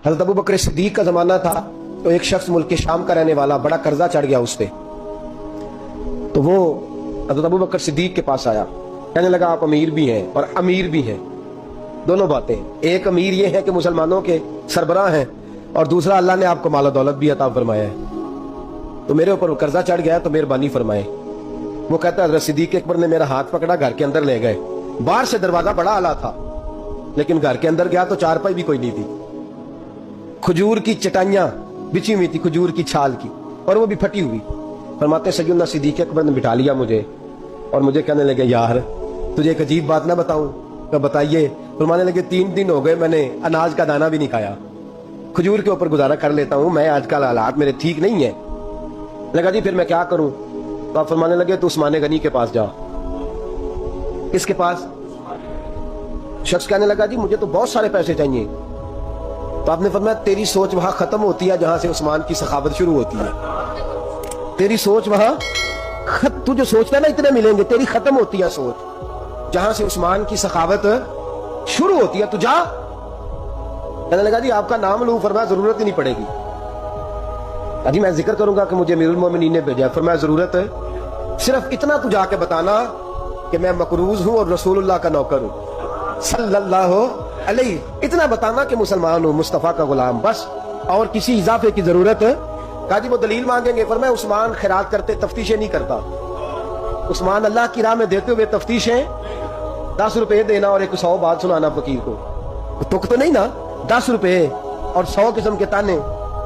हज़रत अबू बकर सिद्दीक का ज़माना था, तो एक शख्स मुल्क शाम का रहने वाला, बड़ा कर्जा चढ़ गया उस पर। तो वो हज़रत अबू बकर सिद्दीक के पास आया, कहने लगा आप अमीर भी हैं और अमीर भी हैं, दोनों बातें। एक अमीर ये है कि मुसलमानों के सरबराह हैं, और दूसरा अल्लाह ने आपको माल दौलत भी अता फरमाया है, तो मेरे ऊपर कर्जा चढ़ गया, तो मेहरबानी फरमाए। वो कहता है हज़रत सिद्दीक अकबर ने मेरा हाथ पकड़ा, घर के अंदर ले गए। बाहर से दरवाजा बड़ा आला था, लेकिन घर के अंदर गया तो चारपाई भी कोई नहीं थी, खजूर की चटाइयां बिछी हुई थी, खजूर की छाल की, और वो भी फटी हुई। फरमाते सैयदना सिद्दीक अकबर ने बिठा लिया मुझे, और मुझे कहने लगे यार तुझे एक अजीब बात ना बताऊं? तो बताइए। फरमाने लगे 3 दिन हो गए मैंने अनाज का दाना भी नहीं खाया, खजूर के ऊपर गुजारा कर लेता हूं मैं, आजकल हालात मेरे ठीक नहीं है। लगा जी फिर मैं क्या करूं? तो आप फरमाने लगे तो उस्मान गनी के पास जा। किसके पास? शख्स कहने लगा जी मुझे तो बहुत सारे पैसे चाहिए। तो आपने फरमाया तेरी सोच वहां खत्म होती है जहां से उस्मान की सखावत शुरू होती है। तेरी सोच वहां तू जो सोचता है ना इतने मिलेंगे, तेरी खत्म होती है सोच जहां से उस्मान की सखावत शुरू होती है। तू जा। कहने लगा जी आपका नाम लूं? फरमाया जरूरत ही नहीं पड़ेगी। अजी मैं जिक्र करूंगा कि मुझे अमीरुल मोमिनीन ने भेजा। फरमाया जरूरत है, सिर्फ इतना तू जाके बताना कि मैं मकरूज हूं और रसूलुल्लाह का नौकर हूं सल्लल्लाहु अलैहि, इतना बताना कि मुसलमान हूं, मुस्तफा का गुलाम, बस, और किसी इजाफे की जरूरत है। कहा जी वो दलील मांगेंगे। फरमाया उस्मान खैरात करते तफ्तीशें नहीं करता, उस्मान अल्लाह की राह में देते हुए तफ्तीशें 10 रुपए देना और एक 100 बात सुनाना फकीर को, तुक तो नहीं ना, 10 रुपए और 100 किस्म के ताने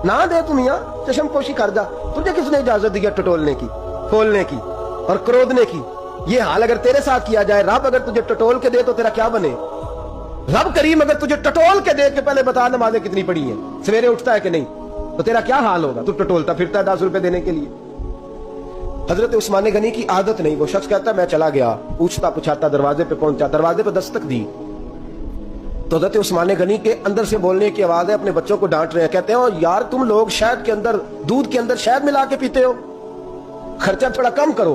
ना दे तुम यहाँ चशम पोशी कर जा। तुझे किसने इजाजत दी टटोलने की, खोलने की और क्रोधने की? ये हाल अगर तेरे साथ किया जाए, रब अगर तुझे टटोल के दे तो तेरा क्या बने? रब करीम अगर तुझे टटोल के दे के पहले बता नमाजें कितनी पड़ी हैं, सवेरे उठता है कि नहीं, तो तेरा क्या हाल होगा? तू टटोलता फिरता है 10 रुपए देने के लिए। हजरत उस्मान गनी की आदत नहीं। वो शख्स कहता मैं चला गया, पूछता पुछाता दरवाजे पे पहुंचा, दरवाजे पे दस्तक दी तो हजरत उस्मान गनी के अंदर से बोलने की आवाज है, अपने बच्चों को डांट रहे हैं। कहते हैं यार तुम लोग शहद के अंदर, दूध के अंदर शहद मिला के पीते हो, खर्चा थोड़ा कम करो,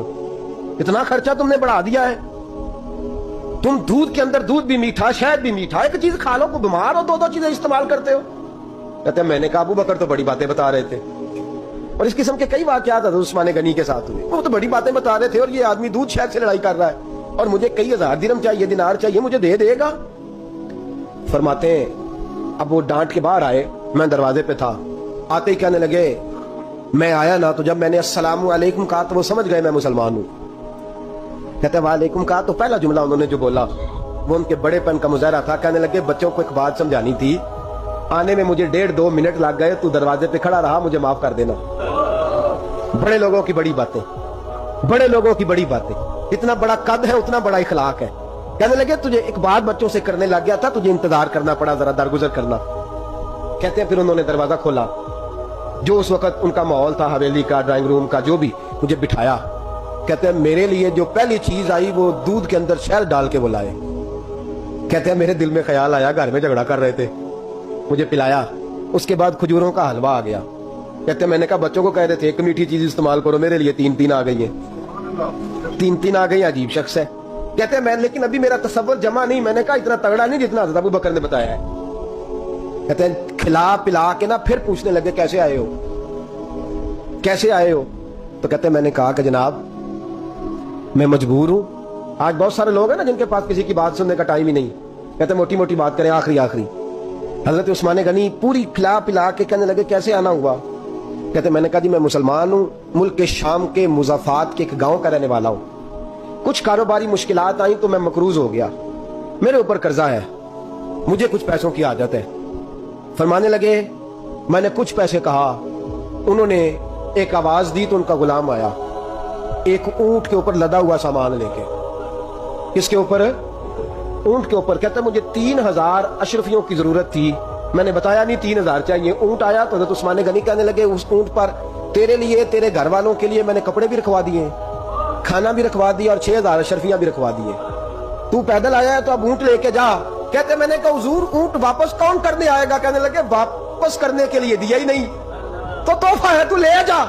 इतना खर्चा तुमने बढ़ा दिया है। तुम दूध के अंदर दूध भी मीठा, शहद भी मीठा, एक चीज खा लो, को बीमार हो, 2 चीजें इस्तेमाल करते हो। कहते हैं मैंने कहा अबू बकर तो बड़ी बातें बता रहे थे, और इस किस्म के कई वाकयात उस्मान गनी के साथ हुए, वो तो बड़ी बातें बता रहे थे, और ये आदमी दूध शहद से लड़ाई कर रहा है, और मुझे कई हजार दिरहम चाहिए, दिनार चाहिए, मुझे दे देगा? फरमाते हैं अब वो डांट के बाहर आए, मैं दरवाजे पे था, आते ही कहने लगे मैं आया ना, तो जब मैंने अस्सलामु अलैकुम कहा तो वो समझ गए मैं मुसलमान हूं। कहते हैं वालेकुम कहा तो पहला जुमला उन्होंने जो बोला वो उनके बड़ेपन का मुजाहरा था। कहने लगे बच्चों को एक बात समझानी थी, आने में मुझे 1.5-2 मिनट लग गए, तू दरवाजे पे खड़ा रहा, मुझे माफ कर देना। बड़े लोगों की बड़ी बातें, बड़े लोगों की बड़ी बातें, इतना बड़ा कद है उतना बड़ा इखलाक है। कहने लगे तुझे एक बात बच्चों से करने लग गया था, तुझे इंतजार करना पड़ा, जरा दरगुजर करना। कहते हैं फिर उन्होंने दरवाजा खोला, जो उस वक्त उनका माहौल था हवेली का, ड्राइंग रूम का, जो भी, मुझे बिठाया। कहते हैं मेरे लिए जो पहली चीज आई वो दूध के अंदर शहद डाल के बुलाए। कहते हैं मेरे दिल में ख्याल आया घर में झगड़ा कर रहे थे, मुझे पिलाया, उसके बाद खजूरों का हलवा आ गया। कहते हैं मैंने कहा बच्चों को कह रहे थे एक मीठी चीज इस्तेमाल करो, मेरे लिए 3 आ गई है, 3 आ गई, अजीब शख्स है। कहते हैं मैं, लेकिन अभी मेरा तसव्वुर जमा नहीं। मैंने कहा इतना तगड़ा नहीं जितना हज़रत अबू बकर ने बताया है। कहते हैं खिला पिला के ना फिर पूछने लगे कैसे आए हो, कैसे आए हो? तो कहते हैं मैंने कहा कि जनाब मैं मजबूर हूं। आज बहुत सारे लोग हैं ना जिनके पास किसी की बात सुनने का टाइम ही नहीं। कहते मोटी मोटी बात करें, आखिरी आखिरी। हजरत उस्मान गनी पूरी खिला पिला के कहने लगे कैसे आना हुआ? कहते मैंने कहा जी मैं मुसलमान हूं, मुल्क के शाम के मुज़ाफात के एक गांव का रहने वाला हूं, कुछ कारोबारी मुश्किलात आई तो मैं मकरूज हो गया, मेरे ऊपर कर्जा है, मुझे कुछ पैसों की आदत है। फरमाने लगे मैंने कुछ पैसे कहा, उन्होंने एक आवाज दी तो उनका गुलाम आया, एक ऊंट के ऊपर लदा हुआ सामान लेके। किसके ऊपर? ऊंट के ऊपर। कहते मुझे 3000 अशरफियों की जरूरत थी, मैंने बताया नहीं 3000 चाहिए। ऊंट आया तो हज़रत उस्मान गनी कहने लगे उस ऊंट पर तेरे लिए, तेरे घर वालों के लिए मैंने कपड़े भी रखवा दिए, खाना भी रखवा दिया, और 6000 अशरफियां भी रखवा दिए। तू पैदल आया है तो अब ऊंट लेके जा। कहते मैंने कहा हुजूर ऊंट वापस कौन करने आएगा? कहने लगे वापस करने के लिए दिया ही नहीं तो तोहफा है, तू ले जा।